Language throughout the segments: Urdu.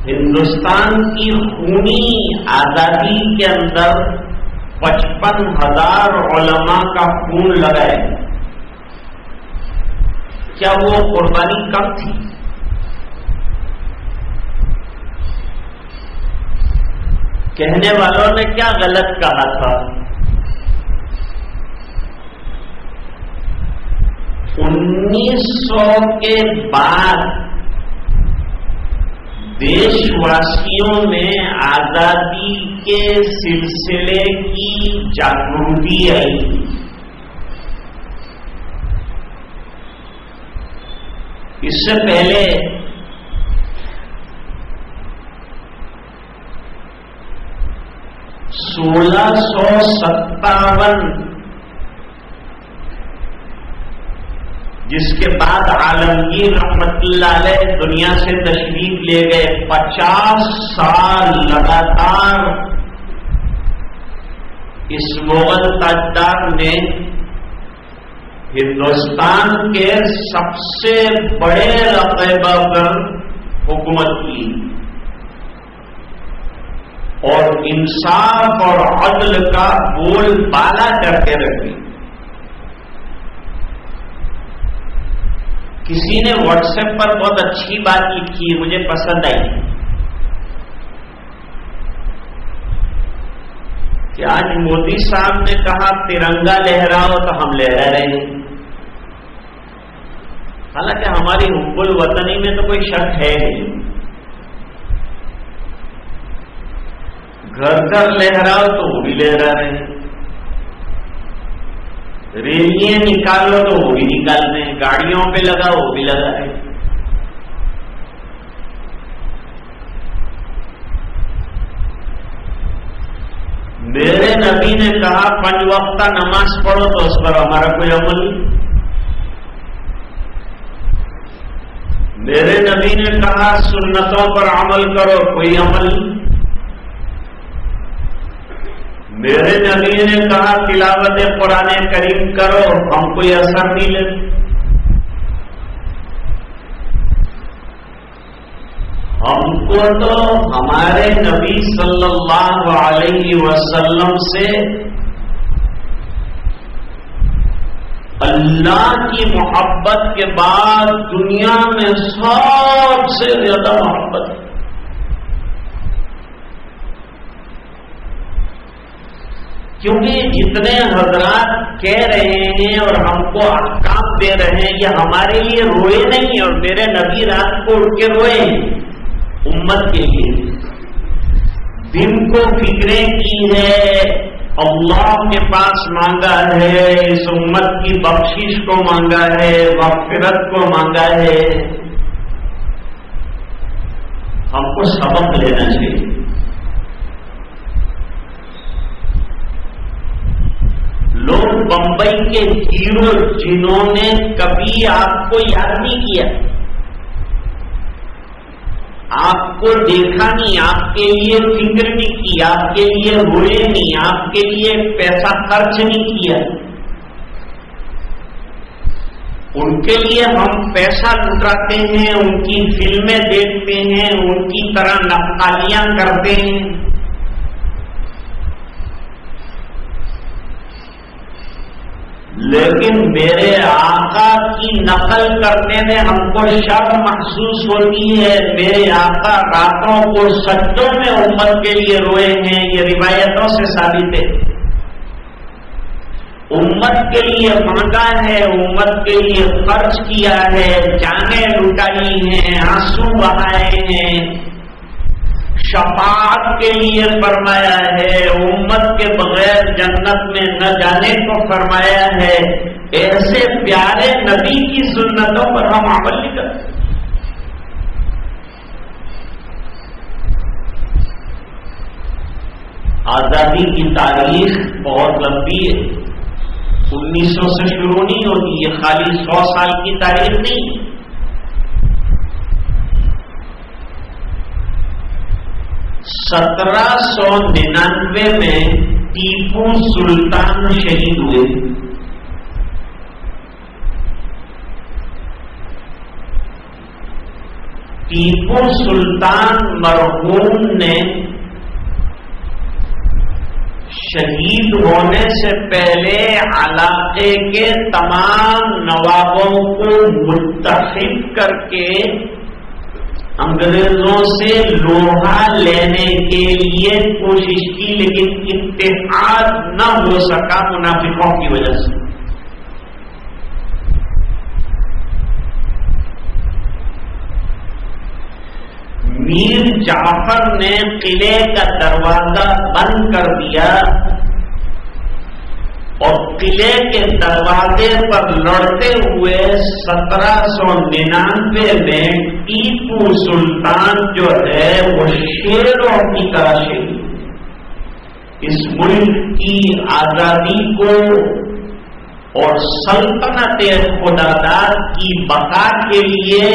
ہندوستان کی خونی آزادی کے اندر 55,000 علماء کا خون لگا ہے. کیا وہ قربانی کم تھی؟ کہنے والوں نے کیا غلط کہا تھا؟ 1900 کے بعد دیش واسیوں میں آزادی کے سلسلے کی جاگرتی آئی. اس سے پہلے 1657 جس کے بعد عالمگیر رحمت اللہ علیہ دنیا سے تشریف لے گئے، 50 سال لگاتار اس مغل تاجدار نے ہندوستان کے سب سے بڑے رقبہ پر حکومت کی اور انصاف اور عدل کا بول بالا کر کے رکھی. کسی نے واٹس ایپ پر بہت اچھی بات لکھی، مجھے پسند آئی، کہ آج مودی صاحب نے کہا ترنگا لہراؤ تو ہم لہرا رہے ہیں. حالانکہ ہماری حب الوطنی میں تو کوئی شک ہے نہیں. گھر گھر لہراؤ تو وہ بھی لہرا رہے ہیں، ریلیاں نکالو تو وہ بھی نکال رہے ہیں، گاڑیوں پہ لگاؤ وہ بھی لگا رہے ہیں. میرے نبی نے کہا 5 وقتہ نماز پڑھو تو اس پر ہمارا کوئی عمل نہیں. میرے نبی نے کہا سنتوں پر عمل کرو، کوئی عمل نہیں. میرے نبی نے کہا تلاوت قرآن کریم کرو، ہم کوئی اثر نہیں لیتے. ہم کو تو ہمارے نبی صلی اللہ علیہ وسلم سے اللہ کی محبت کے بعد دنیا میں سب سے زیادہ محبت ہے. کیونکہ جتنے حضرات کہہ رہے ہیں اور ہم کو احکام دے رہے ہیں یہ ہمارے لیے روئے نہیں، اور میرے نبی رات کو اٹھ کے روئے امت کے لیے. دن کو فکریں کی ہے، اللہ کے پاس مانگا ہے، اس امت کی بخشش کو مانگا ہے، مغفرت کو مانگا ہے. ہم کو سبق لینا چاہیے. لوگ بمبئی کے ہیرو جنہوں نے کبھی آپ کو یاد نہیں کیا، آپ کو دیکھا نہیں، آپ کے لیے فکر نہیں کی، آپ کے لیے روئے نہیں، آپ کے لیے پیسہ خرچ نہیں کیا، ان کے لیے ہم پیسہ لٹاتے ہیں، ان کی فلمیں دیکھتے ہیں، ان کی طرح نقالیاں کرتے ہیں. لیکن میرے آقا کی نقل کرنے میں ہم کو شرم محسوس ہوتی ہے. میرے آقا راتوں کو سجدوں میں امت کے لیے روئے ہیں، یہ روایتوں سے ثابت ہے. امت کے لیے مانگا ہے، امت کے لیے خرچ کیا ہے، جانیں لٹائی ہیں، آنسو بہائے ہیں، شفاعت کے لیے فرمایا ہے، امت کے بغیر جنت میں نہ جانے کو فرمایا ہے. ایسے پیارے نبی کی سنتوں پر ہم عمل نہیں کرتے. آزادی کی تاریخ بہت لمبی ہے، 1900 سے شروع نہیں ہوتی، یہ خالی 100 سال کی تاریخ نہیں. 1799 میں ٹیپو سلطان شہید ہوئے. ٹیپو سلطان مرحوم نے شہید ہونے سے پہلے علاقے کے تمام نوابوں کو متحد کر کے انگریزوں سے لوہا لینے کے لیے کوشش کی، لیکن اتحاد نہ ہو سکا منافقوں کی وجہ سے۔ میر جعفر نے قلعے کا دروازہ بند کر دیا اور قلعے کے دروازے پر لڑتے ہوئے 1799 میں ٹیپو سلطان جو ہے وہ شیروں کی طرح شہید۔ اس ملک کی آزادی کو اور سلطنت خداداد کی بقا کے لیے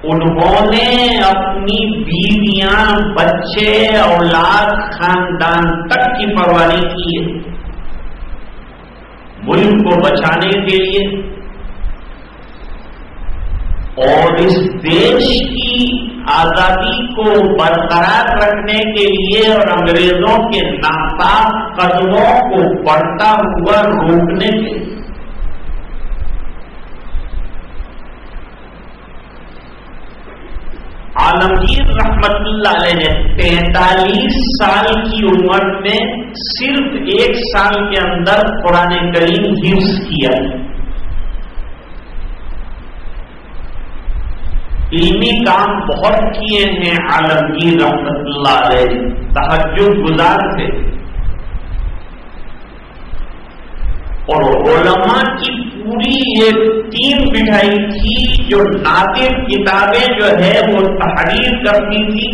انہوں نے اپنی بیویاں، بچے، اولاد، خاندان تک کی پرواہ نہیں کی ہے ملک کو بچانے کے لیے اور اس دیش کی آزادی کو برقرار رکھنے کے لیے اور انگریزوں کے ناپاک قدموں کو بڑھتا ہوا روکنے کے لیے۔ عالمگیر رحمت اللہ علیہ نے 43 سال کی عمر میں صرف 1 سال کے اندر قرآن کریم حفظ کیا۔ علمی کام بہت کیے ہیں عالمگیر رحمت اللہ علیہ، تہجد گزار تھے اور علماء کی پوری ایک ٹیم بٹھائی تھی جو نادر کتابیں جو ہے وہ تحریر کرتی تھی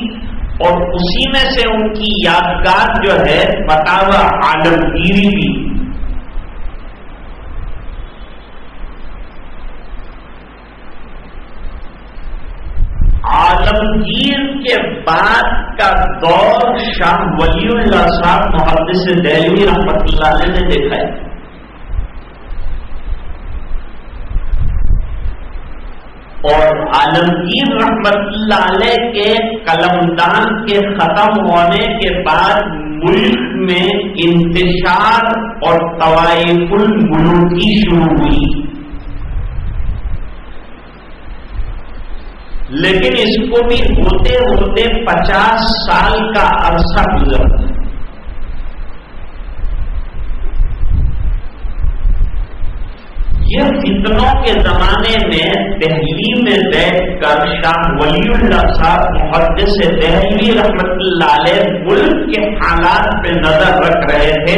اور اسی میں سے ان کی یادگار جو ہے فتاوی عالمگیری بھی۔ عالمگیر کے بعد کا دور شاہ ولی اللہ صاحب محدث دہلوی رحمت اللہ علیہ نے دیکھا ہے۔ اور عالمگیر رحمت اللہ علیہ کے قلمدان کے ختم ہونے کے بعد ملک میں انتشار اور طوائف الملوکی شروع ہوئی، لیکن اس کو بھی ہوتے ہوتے 50 سال کا عرصہ گزرا۔ یہ فتنوں کے زمانے میں دہلی میں بیٹھ کر شاہ ولی اللہ صاحب محدث دہلوی رحمت اللہ علیہ ملک کے حالات پہ نظر رکھ رہے تھے۔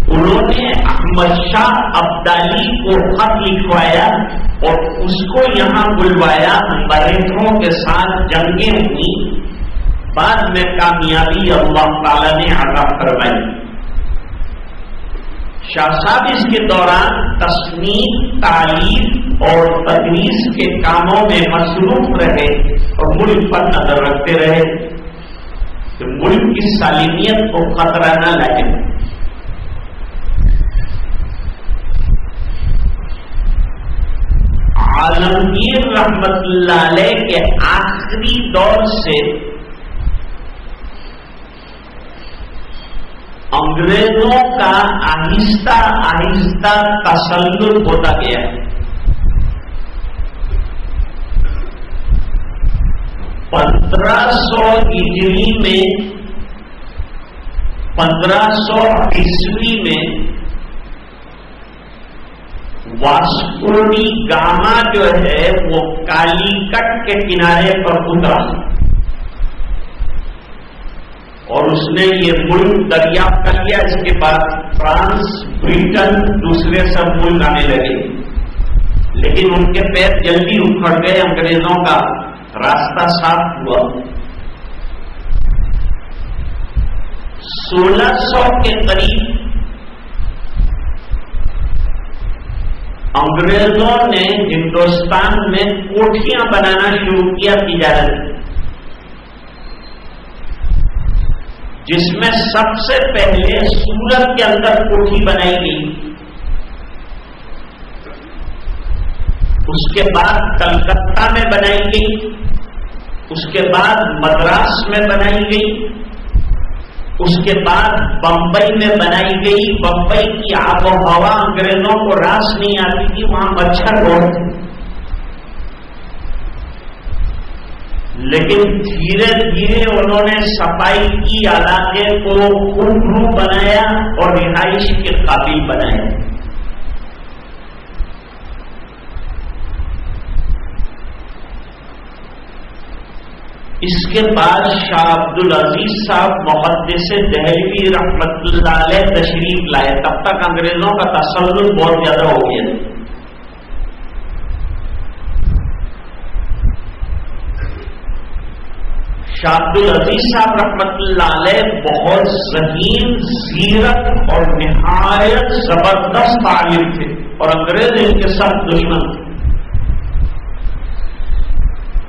انہوں نے احمد شاہ ابدالی کو خط لکھوایا اور اس کو یہاں بلوایا، مریخوں کے ساتھ جنگیں ہوئی، بعد میں کامیابی اللہ تعالی نے عطا فرمائی۔ شاہ صاحب اس کے دوران تصنیف، تعلیم اور تدریس کے کاموں میں مصروف رہے اور ملک پر نظر رکھتے رہے کہ ملک کی سالمیت کو خطرہ نہ لگے۔ عالمگیر رحمت اللہ علیہ کے آخری دور سے انگریزوں کا آہستہ آہستہ تسلط ہوتا گیا ہے۔ 1500 ہجری میں 1500 عیسوی میں واسکو ڈی گاما جو ہے وہ کالی کٹ کے کنارے پر اترا اور اس نے یہ ملک دریافت کر لیا۔ اس کے بعد فرانس، برٹن، دوسرے سب ملک آنے لگے، لیکن ان کے پیر جلدی اکھڑ گئے، انگریزوں کا راستہ صاف ہوا۔ 1600 کے قریب انگریزوں نے ہندوستان میں کوٹھیاں بنانا شروع کیا تجارت، جس میں سب سے پہلے سورت کے اندر کوٹھی بنائی گئی، اس کے بعد کلکتہ میں بنائی گئی اس کے بعد مدراس میں بنائی گئی، اس کے بعد بمبئی میں بنائی گئی۔ بمبئی کی آب و ہوا انگریزوں کو راس نہیں آتی تھی، وہاں مچھر بہت تھے، لیکن دھیرے دھیرے انہوں نے صفائی کی، علاقے کو خوبصورت بنایا اور رہائش کے قابل بنایا۔ اس کے بعد شاہ عبدالعزیز صاحب محدث دہلوی رحمت اللہ علیہ تشریف لائے۔ تب تک انگریزوں کا تسلط بہت زیادہ ہو گیا۔ شاہ عبدالعزیز صاحب رحمت اللہ علیہ بہت ذہین، زیرک اور نہایت زبردست عالم تھے، اور انگریز ان کے سخت دشمن تھے،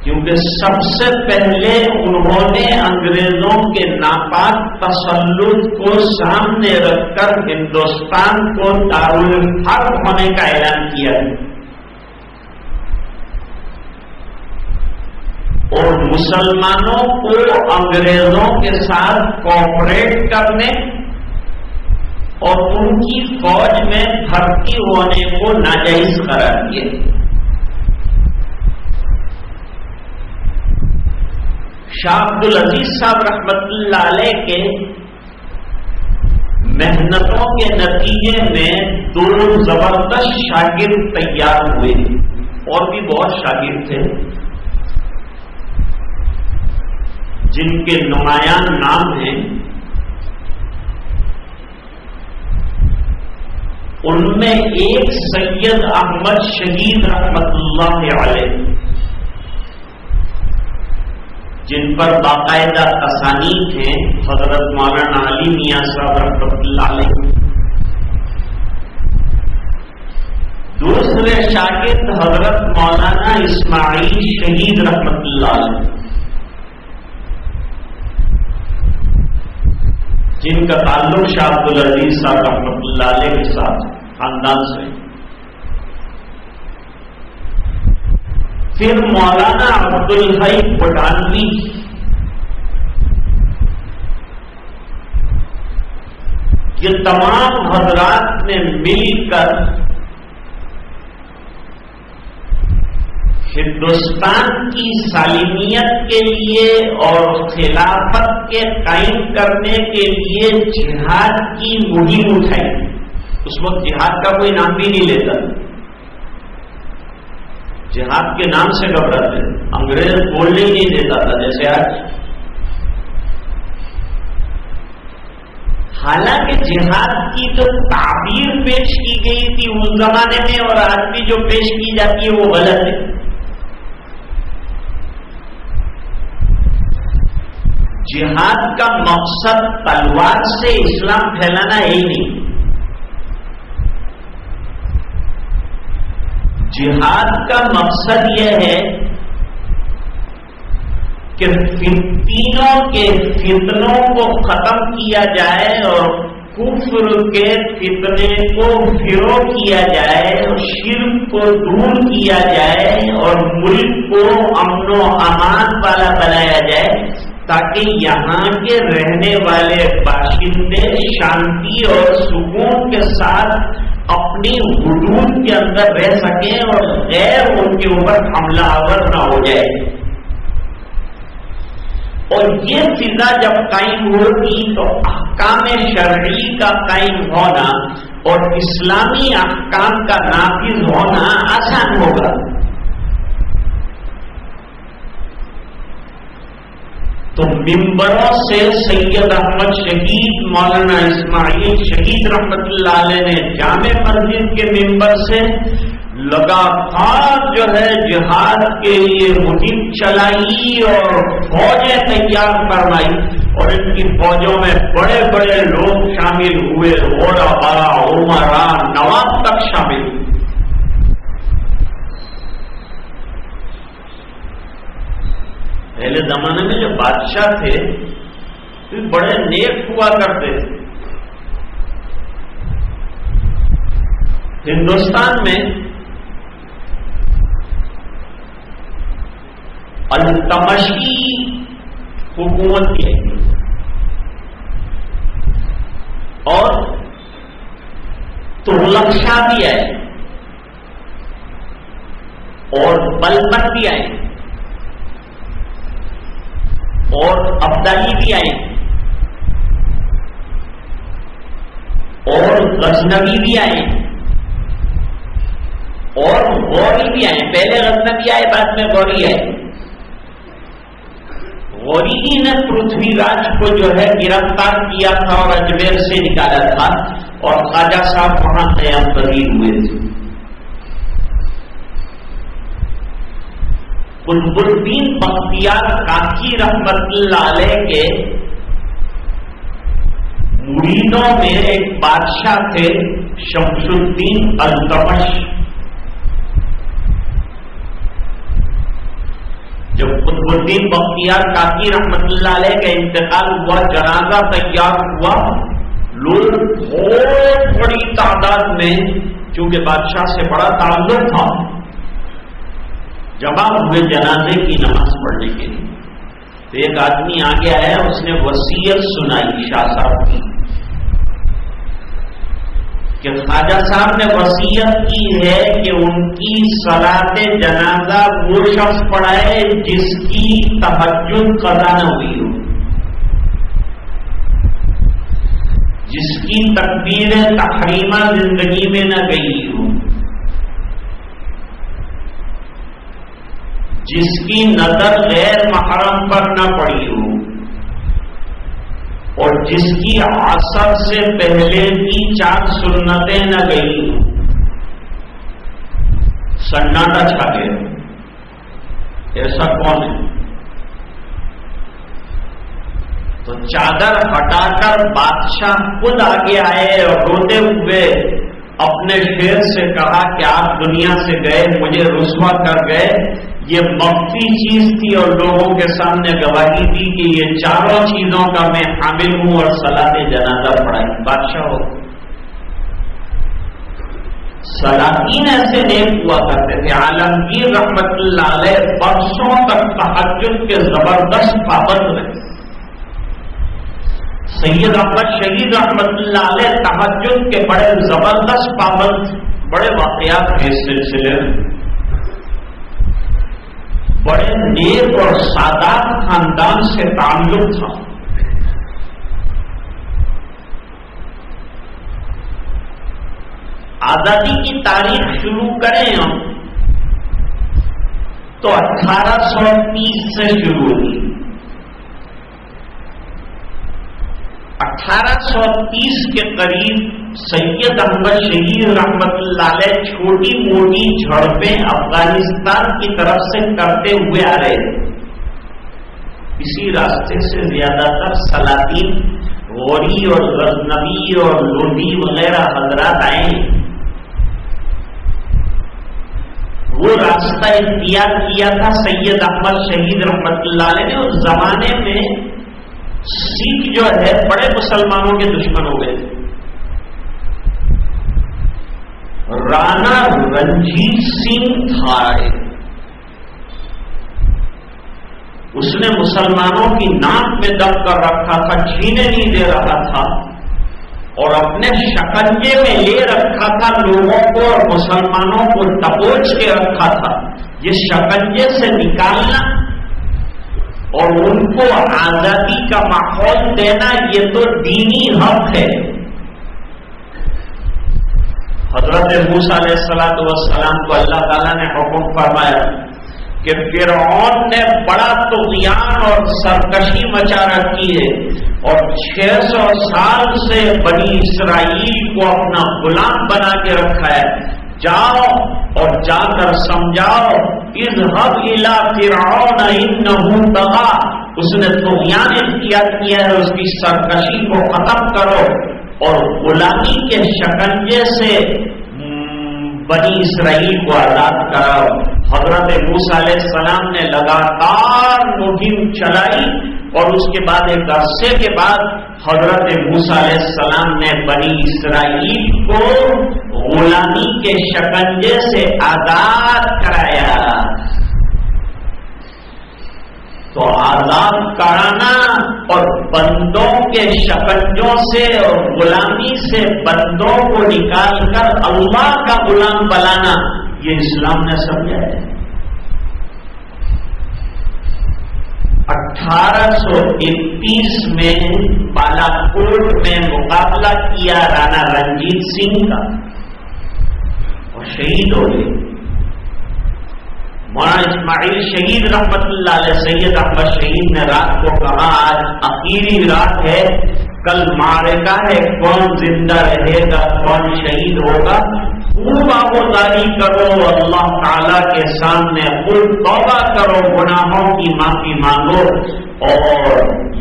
کیونکہ سب سے پہلے انہوں نے انگریزوں کے ناپاک تسلط کو سامنے رکھ کر ہندوستان کو دارالحرب ہونے کا اعلان کیا، اور مسلمانوں کو انگریزوں کے ساتھ کوآپریٹ کرنے اور ان کی فوج میں بھرتی ہونے کو ناجائز قرار دیا۔ شاہ عبدالعزیز صاحب رحمت اللہ علیہ کے محنتوں کے نتیجے میں 2 زبردست شاگرد تیار ہوئے، اور بھی بہت شاگرد تھے جن کے نمایاں نام ہیں۔ ان میں ایک سید احمد شہید رحمت اللہ علیہ، جن پر باقاعدہ تصانیف ہیں، حضرت مولانا علی میاں صاحب رحمۃ اللہ علیہ۔ دوسرے شاگرد حضرت مولانا اسماعیل شہید رحمۃ اللہ علیہ، جن کا تعلق شاہ عبدالعزیز صاحب رحمۃ اللہ علیہ کے ساتھ خاندان سے۔ پھر مولانا عبدالحی پٹھانوی، یہ تمام حضرات نے مل کر ہندوستان کی سالمیت کے لیے اور خلافت کے قائم کرنے کے لیے جہاد کی مہم اٹھائی۔ اس وقت جہاد کا کوئی نام بھی نہیں لیتا، جہاد کے نام سے گھبراتے، انگریز بولنے ہی نہیں دیتا تھا جیسے آج۔ حالانکہ جہاد کی جو تعبیر پیش کی گئی تھی اس زمانے میں اور آج بھی جو پیش کی جاتی ہے وہ غلط ہے۔ جہاد کا مقصد تلوار سے اسلام پھیلانا ہے ہی نہیں، جہاد کا مقصد یہ ہے کہ تینوں کے فتنوں کو ختم کیا جائے اور کفر کے فتنے کو فروغ کیا جائے اور شرک کو دور کیا جائے اور ملک کو امن و امان والا بنایا جائے، تاکہ یہاں کے رہنے والے باشندے شانتی اور سکون کے ساتھ اپنی حدود کے اندر رہ سکیں اور غیر ان کے اوپر حملہ آور نہ ہو جائے۔ اور یہ فضا جب قائم ہوگی تو احکام شرعی کا قائم ہونا اور اسلامی احکام کا نافذ ہونا آسان ہوگا۔ تو ممبروں سے سید احمد شہید، مولانا اسماعیل شہید رحمت اللہ علیہ نے جامع مسجد کے ممبر سے لگاتار جو ہے جہاد کے لیے مہم چلائی اور فوجیں تیار فرمائی، اور ان کی فوجوں میں بڑے بڑے لوگ شامل ہوئے، علماء، عمراء، نواب تک شامل ہوئے۔ پہلے زمانے میں جو بادشاہ تھے بڑے نیک ہوا کرتے تھے۔ ہندوستان میں التمشی حکومت بھی آئی اور تغلق شاہ بھی آئے اور بلبن بھی آئے اور ابدالی بھی آئے اور غزنوی بھی آئے اور غوری بھی آئے. پہلے غزنوی آئے بعد میں غوری آئے. غوری ہی نے پرتھوی راج کو جو ہے گرفتار کیا تھا اور اجمیر سے نکالا تھا اور خواجہ صاحب وہاں قیام پذیر ہوئے تھے. قطب الدین بختیار کاکی رحمت اللہ علیہ کے مریدوں میں ایک بادشاہ تھے شمس الدین التمش. جب قطب الدین بختیار کاکی رحمت اللہ علیہ کا انتقال ہوا، جنازہ تیار ہوا، لوگ بہت بڑی تعداد میں چونکہ بادشاہ سے بڑا تعلق تھا جمع ہوئے جنازے کی نماز پڑھنے کے لیے. تو ایک آدمی آگے آیا، اس نے وصیت سنائی شاہ صاحب کی کہ خواجہ صاحب نے وصیت کی ہے کہ ان کی صلاۃ جنازہ وہ شخص پڑھائے جس کی تہجد قضا نہ ہوئی ہو، جس کی تکبیر تحریمہ زندگی میں نہ گئی ہو، جس کی نظر غیر محرم پر نہ پڑی ہو، اور جس کی عصر سے پہلے کی 4 سنتیں نہ گئی ہوں. سناٹا چھا گیا. ایسا کون ہے؟ تو چادر ہٹا کر بادشاہ خود آگے آئے اور روتے ہوئے اپنے شیر سے کہا کہ آپ دنیا سے گئے، مجھے رسوا کر گئے. یہ مخفی چیز تھی اور لوگوں کے سامنے گواہی دی کہ یہ 4 چیزوں کا میں حامل ہوں اور صلاۃ جنازہ پڑھائی. بادشاہ ہو. سلاطین ایسے نیک ہوا کرتے تھے. عالمگیر رحمت اللہ علیہ برسوں تک تہجد کے زبردست پابند رہے. سید احمد شہید رحمت اللہ علیہ تہجد کے بڑے زبردست پابند. بڑے واقعات ہیں اس سلسلے میں. بڑے نیک اور سادات خاندان سے تعلق تھا. آزادی کی تاریخ شروع کریں ہم تو 1830 سے شروع ہوئی. 1830 کے قریب سید احمد شہید رحمت اللہ علیہ چھوٹی موٹی جھڑپیں افغانستان کی طرف سے کرتے ہوئے آ رہے تھے. اسی راستے سے زیادہ تر سلاطین غوری اور غزنوی اور لودھی وغیرہ حضرات آئے. وہ راستہ اختیار کیا تھا سید احمد شہید رحمت اللہ علیہ نے. اس زمانے میں سکھ جو ہے بڑے مسلمانوں کے دشمن ہو گئے تھے. رانا رنجیت سنگھ تھا، اس نے مسلمانوں کی ناک میں دب کر رکھا تھا، چھینے نہیں دے رہا تھا اور اپنے شکنجے میں لے رکھا تھا لوگوں کو اور مسلمانوں کو دبوچ کے رکھا تھا. یہ شکنجے سے نکالنا اور ان کو آزادی کا ماحول دینا یہ تو دینی حق ہے. حضرت موسیٰ علیہ السلام کو اللہ تعالیٰ نے حکم فرمایا کہ فرعون نے بڑا طغیان اور سرکشی مچا رکھی ہے اور 600 سال سے بنی اسرائیل کو اپنا غلام بنا کے رکھا ہے. جاؤ اور جا کر سمجھاؤ. اذهب الى فرعون انه طغى. اس نے طغیان اختیار کیا ہے، اس کی سرکشی کو ختم کرو اور غلامی کے شکنجے سے بنی اسرائیل کو آزاد کراؤ. حضرت موسیٰ علیہ السلام نے لگاتار مہم چلائی اور اس کے بعد ایک عرصے کے بعد حضرت موسیٰ علیہ السلام نے بنی اسرائیل کو غلامی کے شکنجے سے آزاد کرایا. تو آزاد کرانا اور بندوں کے شکنجوں سے اور غلامی سے بندوں کو نکال کر اللہ کا غلام بنانا، یہ اسلام نے سمجھا ہے۔ 1831 میں بالا کوٹ میں مقابلہ کیا رانا رنجیت سنگھ کا اور شہید ہو گئے۔ مولانا اسماعیل شہید رحمت اللہ علیہ، سید احمد شہید نے رات کو کہا آج آخری رات ہے، کل معرکہ ہے، کون زندہ رہے گا کون شہید ہوگا، خوب آبوداری کرو، اللہ تعالی کے سامنے خود توبہ کرو، گناہوں کی معافی مانگو اور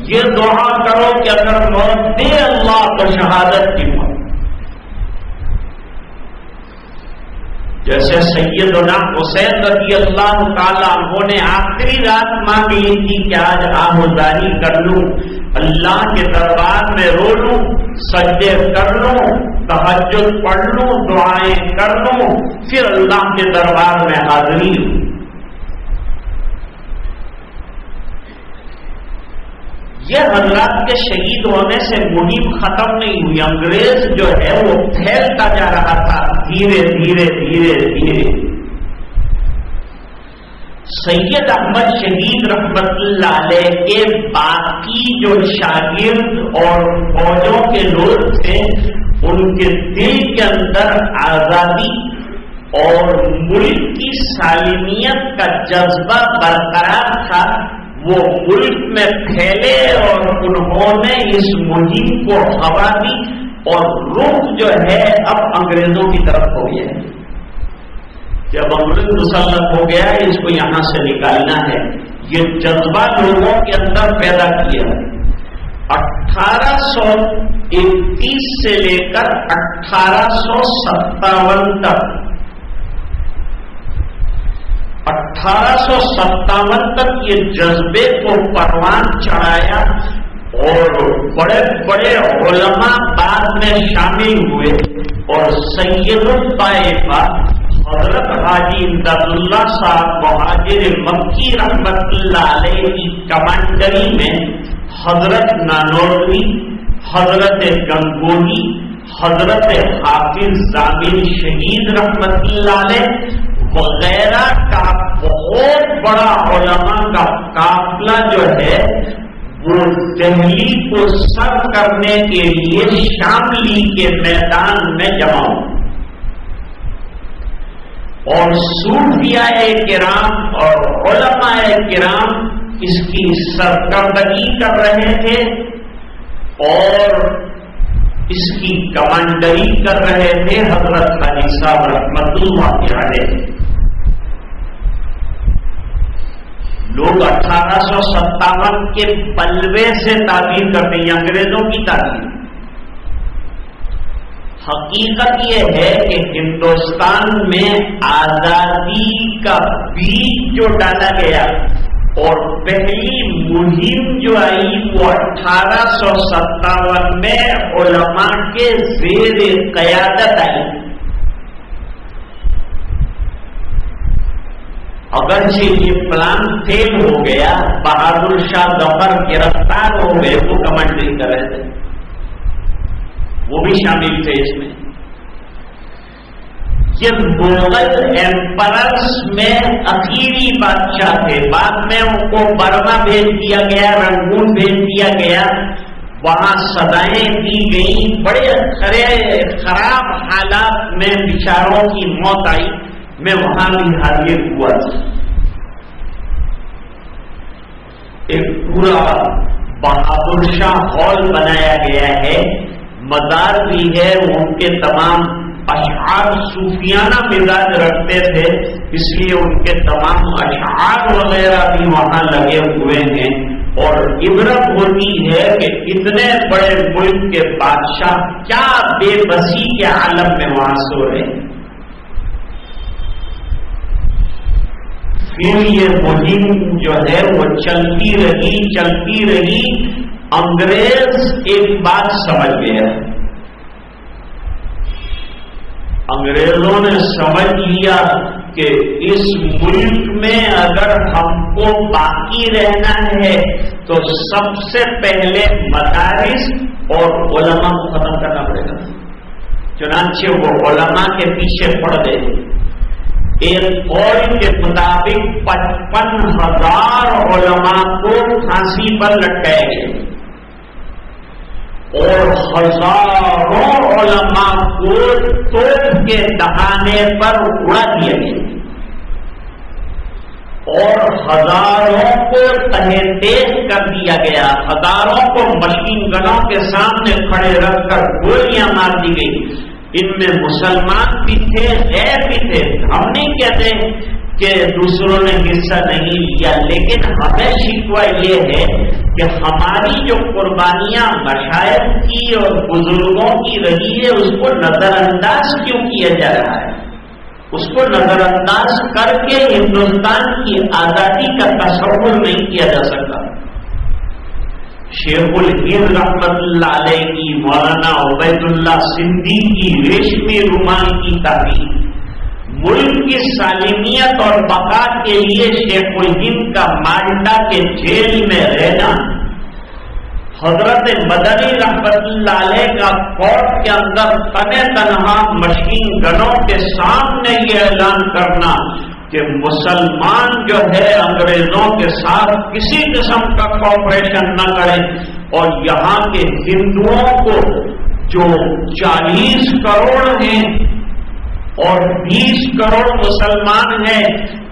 یہ دعا کرو کہ اگر موت دے اللہ تو شہادت کی موت۔ جیسے سیدنا حسین رضی اللہ تعالیٰ عنہ نے آخری رات مانگ لی تھی کہ آج آہوداری کر لوں، اللہ کے دربار میں رو لوں، سجدے کر لوں، تہجد پڑھ لوں، دعائیں کر لوں، پھر اللہ کے دربار میں حاضری لوں۔ یہ حضرات کے شہید ہونے سے مہم ختم نہیں ہوئی، انگریز جو ہے وہ پھیلتا جا رہا تھا دھیرے دھیرے دھیرے دھیرے۔ سید احمد شہید رحمت اللہ علیہ کے باقی جو شاگرد اور فوجوں کے لوگ تھے، ان کے دل کے اندر آزادی اور ملک کی سالمیت کا جذبہ برقرار تھا، وہ ملک میں پھیلے اور انہوں نے اس مہم کو ہوا دی اور رخ جو ہے اب انگریزوں کی طرف ہو گیا ہے۔ جب انگریز مسلط ہو گیا ہے، اس کو یہاں سے نکالنا ہے، یہ جذبہ لوگوں کے اندر پیدا کیا۔ 1831 سے لے کر 1857 تک 1857 تک یہ جذبے کو پروان چڑھایا اور بڑے بڑے علماء بعد میں شامل ہوئے اور سید الطائفہ حضرت حاجی امداد اللہ صاحب مہاجر مکی رحمت اللہ علیہ کی کمانڈری میں حضرت نانوتوی، حضرت گنگوہی، حضرت حافظ ضامن شہید رحمت اللہ علیہ وغیرہ کا بہت بڑا علماء کا قافلہ جو ہے وہ دہلی کو سر کرنے کے لیے شاملی کے میدان میں جمع ہوا اور صوفیاء کرام اور علماء کرام اس کی سرکردگی کر رہے تھے اور اس کی کمانڈری کر رہے تھے حضرت حاجی صاحب رحمت اللہ علیہ۔ لوگ 1857 کے بلوے سے تعبیر کرتے ہیں، انگریزوں کی تعبیر۔ حقیقت یہ ہے کہ ہندوستان میں آزادی کا بیج جو ڈالا گیا اور پہلی مہم جو آئی وہ 1857 میں علماء کے زیر قیادت آئی۔ اگرچہ یہ پلان فیل ہو گیا، بہادر شاہ ظفر گرفتار ہو گئے، وہ کمانڈری کر رہے تھے، وہ بھی شامل تھے اس میں۔ یہ مغل ایمپررز میں اخیری بادشاہ تھے، بعد میں ان کو برما بھیج دیا گیا، رنگون بھیج دیا گیا، وہاں سزائیں دی گئیں، بڑے خراب حالات میں بیچاروں کی موت آئی۔ میں وہاں بھی حاضر ہوا تھا۔ ایک پورا بہادر شاہ ہال بنایا گیا ہے، مزار بھی ہے، ان کے تمام اشعار صوفیانہ مزاج رکھتے تھے، اس لیے ان کے تمام اشعار وغیرہ بھی وہاں لگے ہوئے ہیں اور عبرت ہوتی ہے کہ اتنے بڑے ملک کے بادشاہ کیا بے بسی کے عالم میں وہاں سو رہے ہیں۔ پھر یہ مہم جو ہے وہ چلتی رہی، انگریز ایک بات سمجھ گیا، انگریزوں نے سمجھ لیا کہ اس ملک میں اگر ہم کو باقی رہنا ہے تو سب سے پہلے مدارس اور علماء کو ختم کرنا پڑے گا. چنانچہ وہ علماء کے پیچھے پڑ گئے. ایک قول کے مطابق 55,000 علماء کو پھانسی پر لٹکائے گئے اور ہزاروں علماء کو توپ کے دہانے پر اڑا دیا گیا اور ہزاروں کو تہے تیز کر دیا گیا. ہزاروں کو مشین گنوں کے سامنے کھڑے رکھ کر گولیاں مار دی گئی. ان میں مسلمان بھی تھے, غیر بھی تھے. ہم نہیں کہتے کہ دوسروں نے حصہ نہیں لیا, لیکن ہمیں شکوہ یہ ہے کہ ہماری جو قربانیاں مشائخ کی اور بزرگوں کی رہی ہے اس کو نظر انداز کیوں کیا جا رہا ہے. اس کو نظر انداز کر کے ہندوستان کی آزادی کا تصور نہیں کیا جا سکتا. شیخ الہند رحمت اللہ علیہ کی, مولانا عبید اللہ سندھی کی ریشمی رومال کی تعریف, ملک کی سالمیت اور بقا کے لیے شیخ الہند کا مالٹا کے جیل میں رہنا, حضرت مدنی رحمت اللہ علیہ کا کورٹ کے اندر تنے تنہا مشین گنوں کے سامنے یہ اعلان کرنا کہ مسلمان جو ہے انگریزوں کے ساتھ کسی قسم کا کوآپریشن نہ کریں, اور یہاں کے ہندوؤں کو جو 40 کروڑ ہیں اور 20 کروڑ مسلمان ہیں,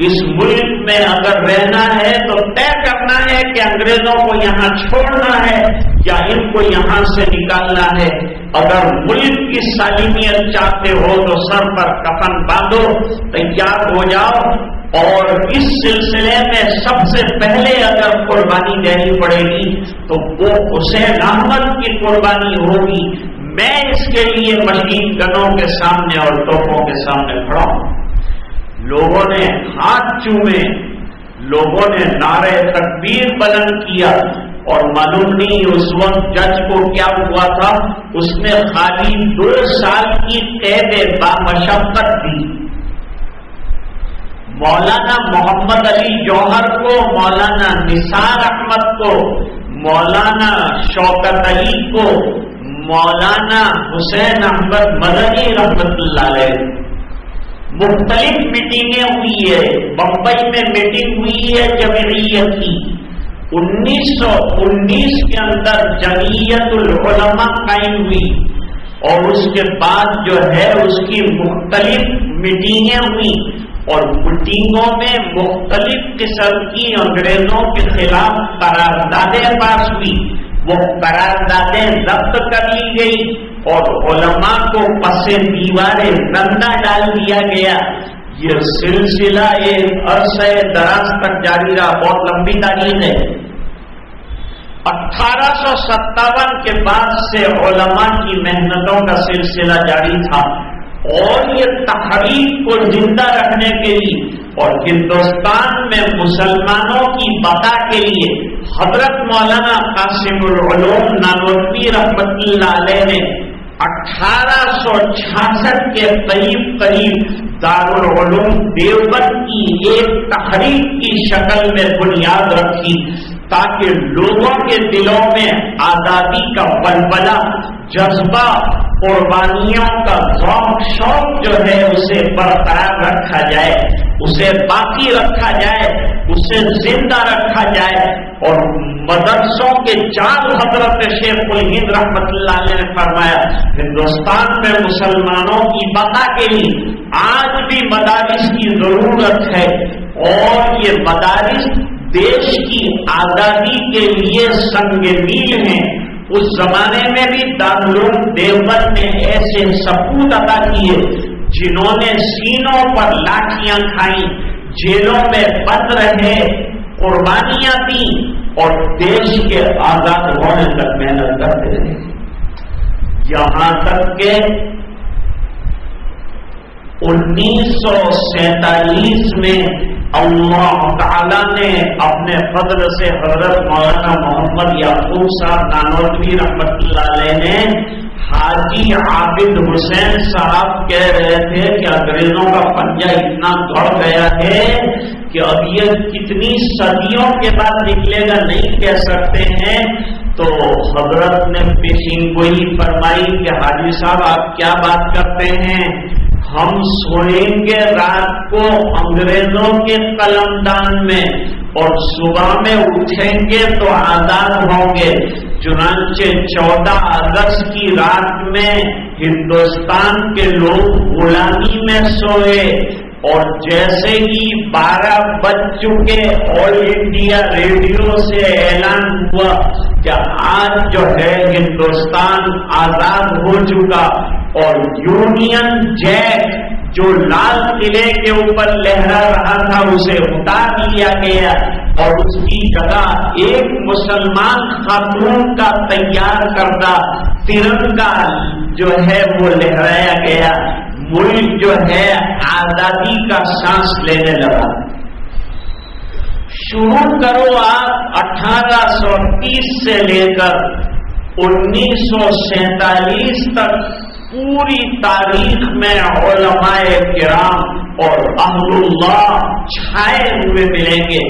اس ملک میں اگر رہنا ہے تو طے کرنا ہے کہ انگریزوں کو یہاں چھوڑنا ہے یا ان کو یہاں سے نکالنا ہے. اگر ملک کی سالمیت چاہتے ہو تو سر پر کفن باندھو, تیار ہو جاؤ, اور اس سلسلے میں سب سے پہلے اگر قربانی دینی پڑے گی تو وہ حسین احمد کی قربانی ہوگی. میں اس کے لیے مشین گنوں کے سامنے اور توپوں کے سامنے کھڑا ہوں. لوگوں نے ہاتھ چومے, لوگوں نے نعرے تکبیر بلند کیا, اور معلوم نہیں اس وقت جج کو کیا ہوا تھا, اس نے خالی 2 سال کی قید بامشقت دی. مولانا محمد علی جوہر کو, مولانا نثار احمد کو, مولانا شوکت علی کو, مولانا حسین احمد مدنی رحمت اللہ علیہ, مختلف میٹنگیں ہوئی ہے. بمبئی میں میٹنگ ہوئی ہے جمعیت کی, 1919 کے اندر جمعیت العلماء قائم ہوئی, اور اس کے بعد جو ہے اس کی مختلف میٹنگیں ہوئی, اور میٹنگوں میں مختلف قسم کی انگریزوں کے خلاف قراردادیں پاس ہوئی. وہ قراردادیں ضبط کر لی گئی اور علماء کو پس دیواریں رندہ ڈال دیا گیا. یہ سلسلہ ایک عرصہ دراز تک جاری رہا, بہت لمبی تاریخ ہے. 1857 کے بعد سے علماء کی محنتوں کا سلسلہ جاری تھا, اور یہ تحریک کو زندہ رکھنے کے لیے اور ہندوستان میں مسلمانوں کی بقا کے لیے حضرت مولانا قاسم العلوم نانوتوی رحمت اللہ علیہ نے 1866 کے قریب دارالعلوم دیوبند کی ایک تحریک کی شکل میں بنیاد رکھی, تاکہ لوگوں کے دلوں میں آزادی کا بلبلہ, جذبہ, قربانیوں کا ذوق شوق جو ہے اسے برقرار رکھا جائے, اسے باقی رکھا جائے, اسے زندہ رکھا جائے. اور مدرسوں کے چار حضرت شیخ الہند رحمت اللہ علیہ نے فرمایا, ہندوستان میں مسلمانوں کی بقا کے لیے آج بھی مدارس کی ضرورت ہے, اور یہ مدارس دیش کی آزادی کے لیے سنگ میل ہیں. اس زمانے میں بھی دارالعلوم دیوبند نے ایسے سپوت عطا کیے جنہوں نے سینوں پر لاٹھیاں کھائیں, جیلوں میں بند رہے, قربانیاں دیں, اور دیش کے آزاد ہونے تک محنت کرتے رہے. یہاں تک کہ 1947 میں اللہ تعالیٰ نے اپنے فضل سے حضرت مولانا محمد یعقوب صاحب نانوتوی رحمت اللہ علیہ نے حاجی عابد حسین صاحب کہہ رہے تھے کہ انگریزوں کا پنجہ اتنا گڑ گیا ہے کہ اب یہ کتنی صدیوں کے بعد نکلے گا نہیں کہہ سکتے ہیں. تو حضرت نے پیشین گوئی فرمائی کہ حاجی صاحب آپ کیا بات کرتے ہیں، ہم سوئیں گے رات کو انگریزوں کے قلمدان میں اور صبح میں اٹھیں گے تو آزاد ہوں گے. چنانچہ 14 اگست کی رات میں ہندوستان کے لوگ غلامی میں سوئے اور جیسے ہی 12 بج چکے آل انڈیا ریڈیو سے اعلان ہوا کہ آج جو ہے ہندوستان آزاد ہو چکا اور یونین جیک جو لال قلعے کے اوپر لہرا رہا تھا اسے اتار لیا گیا اور اس کی جگہ ایک مسلمان خاتون کا تیار کردہ ترنگا جو ہے وہ لہرایا گیا. ملک جو ہے آزادی کا سانس لینے لگا. شروع کرو آپ 1830 سے لے کر 1947 تک پوری تاریخ میں علماء کرام اور اہل اللہ چھائے ہوئے ملیں گے.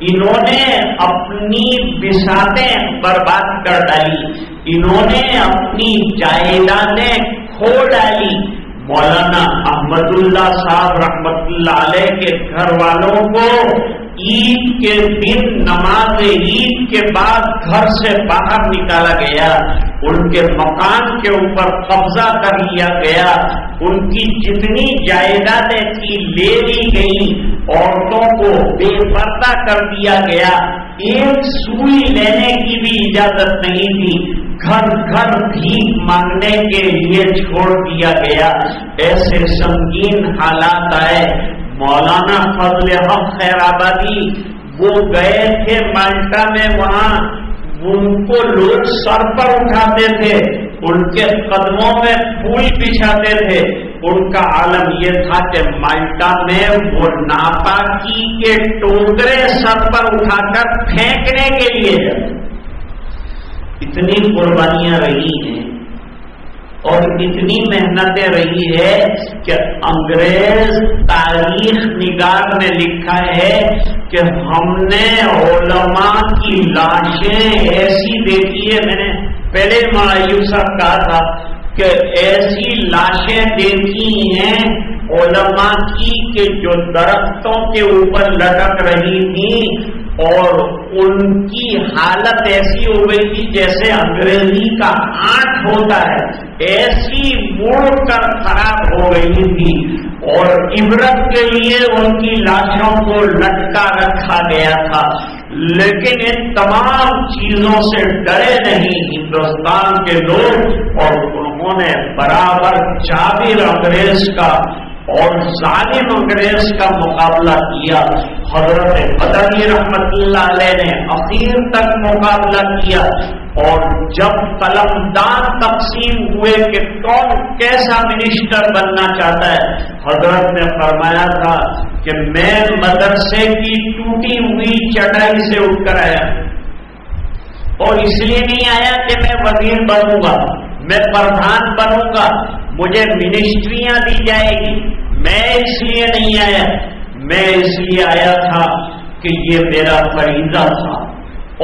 انہوں نے اپنی بساتیں برباد کر ڈالی، انہوں نے اپنی جائیدادیں کھو ڈالی. مولانا احمد اللہ صاحب رحمت اللہ علیہ کے گھر والوں کو عید کے دن نماز عید کے بعد گھر سے باہر نکالا گیا، ان کے مکان کے اوپر قبضہ کر لیا گیا، ان کی جتنی جائیدادیں تھی لے لی گئی، عورتوں کو بے پردہ کر دیا گیا، ایک سوئی لینے کی بھی اجازت نہیں تھی، گھر گھر بھیک مانگنے کے لیے چھوڑ دیا گیا. ایسے سنگین حالات آئے. مولانا فضل حق خیر آبادی وہ گئے تھے مالٹا میں، وہاں ان کو لوگ سر پر اٹھاتے تھے، ان کے قدموں میں پھول بچھاتے تھے. ان کا عالم یہ تھا کہ مالٹا میں وہ ناپاکی کے ٹوکرے سر پر اٹھا کر پھینکنے کے لیے جاتے. اتنی قربانیاں رہی ہیں اور اتنی محنتیں رہی ہے کہ انگریز تاریخ نگار میں لکھا ہے کہ ہم نے علماء کی لاشیں ایسی دیکھی ہے. میں نے پہلے ایوب صاحب کہا تھا کہ ایسی لاشیں دیکھی ہیں علماء کی کہ جو درختوں کے اوپر لٹک رہی تھی اور ان کی حالت ایسی ہو گئی تھی جیسے انگریزی کا آنٹ ہوتا ہے، ایسی مڑ کر خراب ہو گئی تھی اور عبرت کے لیے ان کی لاشوں کو لٹکا رکھا گیا تھا. لیکن ان تمام چیزوں سے ڈرے نہیں ہندوستان کے لوگ اور انہوں نے برابر جابر انگریز کا اور ظالم انگریز کا مقابلہ کیا. حضرت مدنی رحمت اللہ علیہ نے اخیر تک مقابلہ کیا اور جب قلمدان تقسیم ہوئے کہ کون کیسا منسٹر بننا چاہتا ہے، حضرت نے فرمایا تھا کہ میں مدرسے کی ٹوٹی ہوئی چٹائی سے اٹھ کر آیا اور اس لیے نہیں آیا کہ میں وزیر بنوں گا، میں پردھان بنوں گا، مجھے منسٹریاں دی جائے گی. میں اس لیے نہیں آیا، میں اس لیے آیا تھا کہ یہ میرا فریضہ تھا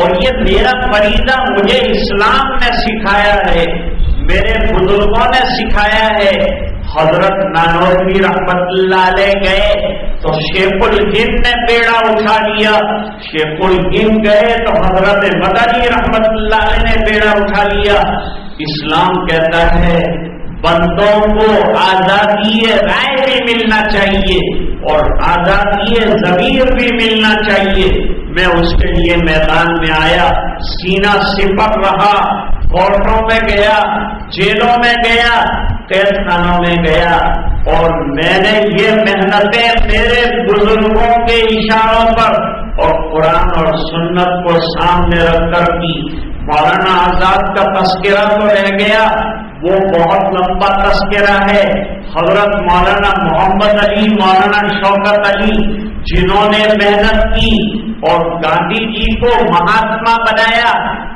اور یہ میرا فریضہ مجھے اسلام نے سکھایا ہے، میرے بزرگوں نے سکھایا ہے. حضرت نانوتوی رحمت اللہ علیہ گئے تو شیخ الہند نے بیڑا اٹھا لیا، شیخ الہند گئے تو حضرت مدنی رحمت اللہ علیہ نے بیڑا اٹھا لیا. اسلام کہتا ہے بندوں کو آزادی رائے بھی ملنا چاہیے اور آزادی ضمیر بھی ملنا چاہیے. میں اس کے لیے میدان میں آیا، سینہ سپر رہا، کورٹوں میں گیا، جیلوں میں گیا، قید خانوں میں گیا اور میں نے یہ محنتیں میرے بزرگوں کے اشاروں پر اور قرآن اور سنت کو سامنے رکھ کر کی. مولانا آزاد کا تذکرہ تو رہ گیا، وہ بہت لمبا تذکرہ ہے. حضرت مولانا محمد علی، مولانا شوکت علی جنہوں نے محنت کی اور گاندھی جی کو مہاتما بنایا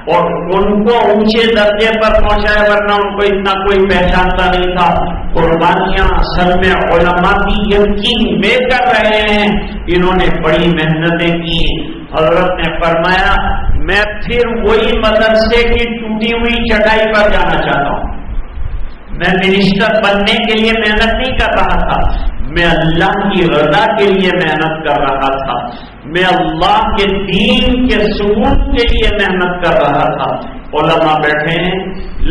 اور ان کو اونچے درجے پر پہنچایا، ورنہ ان کو اتنا کوئی پہچانتا نہیں تھا۔ قربانیاں اصل میں علماء کی یقین میں کر رہے ہیں، انہوں نے بڑی محنتیں کی۔ حضرت نے فرمایا میں پھر وہی مدرسے کی ٹوٹی ہوئی چٹائی پر جانا چاہتا ہوں۔ میں منسٹر بننے کے لیے محنت نہیں کر رہا تھا، میں اللہ کی رضا کے لیے محنت کر رہا تھا، میں اللہ کے دین کے ثبوت کے لیے محنت کر رہا تھا۔ علماء بیٹھے ہیں،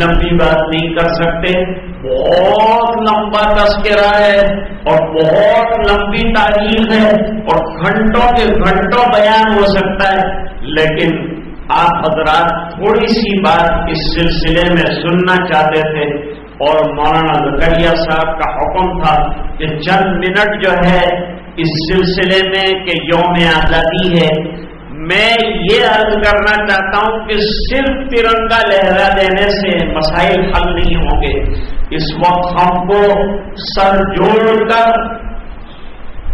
لمبی بات نہیں کر سکتے، بہت لمبا تذکرہ ہے اور بہت لمبی تاریخ ہے اور گھنٹوں کے گھنٹوں بیان ہو سکتا ہے، لیکن آپ حضرات تھوڑی سی بات اس سلسلے میں سننا چاہتے تھے، اور مولانا زکریا صاحب کا حکم تھا کہ چند منٹ جو ہے اس سلسلے میں کہ یوم آزادی ہے، میں یہ عرض کرنا چاہتا ہوں کہ صرف ترنگا لہرا دینے سے مسائل حل نہیں ہوں گے۔ اس وقت ہم کو سر جوڑ کر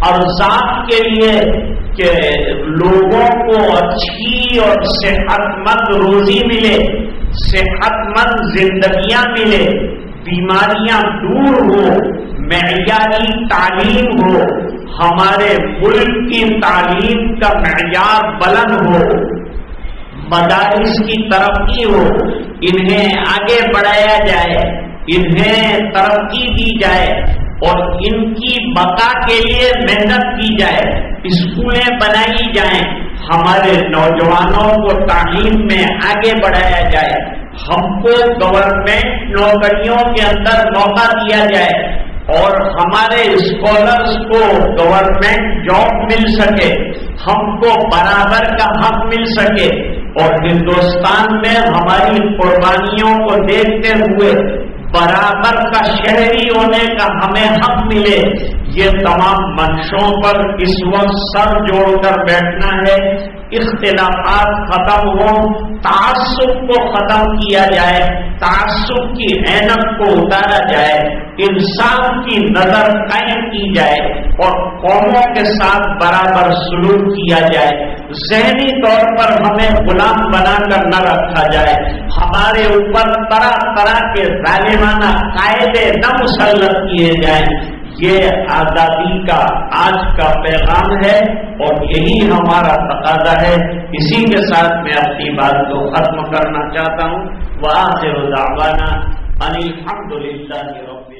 ارزاق کے لیے کہ لوگوں کو اچھی اور صحت مند روزی ملے، صحت مند زندگیاں ملے، بیماریاں دور ہو، معیاری تعلیم ہو، ہمارے ملک کی تعلیم کا معیار بلند ہو، مدارس کی ترقی ہو، انہیں آگے بڑھایا جائے، انہیں ترقی دی جائے اور ان کی بقا کے لیے محنت کی جائے، اسکولیں بنائی جائیں، ہمارے نوجوانوں کو تعلیم میں آگے بڑھایا جائے، ہم کو گورنمنٹ نوکریوں کے اندر موقع دیا جائے اور ہمارے اسکالرس کو گورنمنٹ جاب مل سکے، ہم کو برابر کا حق مل سکے، اور ہندوستان میں ہماری قربانیوں کو دیکھتے ہوئے برابر کا شہری ہونے کا ہمیں حق ملے۔ یہ تمام منشوں پر اس وقت سر جوڑ کر بیٹھنا ہے، اختلافات ختم ہوں، تعصب کو ختم کیا جائے، تعصب کی عینک کو اتارا جائے، انسان کی نظر قائم کی جائے اور قوموں کے ساتھ برابر سلوک کیا جائے، ذہنی طور پر ہمیں غلام بنا کر نہ رکھا جائے، ہمارے اوپر طرح طرح کے ظالمانہ قاعدے نہ مسلط کیے جائیں۔ یہ آزادی کا آج کا پیغام ہے اور یہی ہمارا تقاضا ہے۔ اسی کے ساتھ میں اپنی بات کو ختم کرنا چاہتا ہوں۔ وآخر دعوانا ان الحمد للہ رب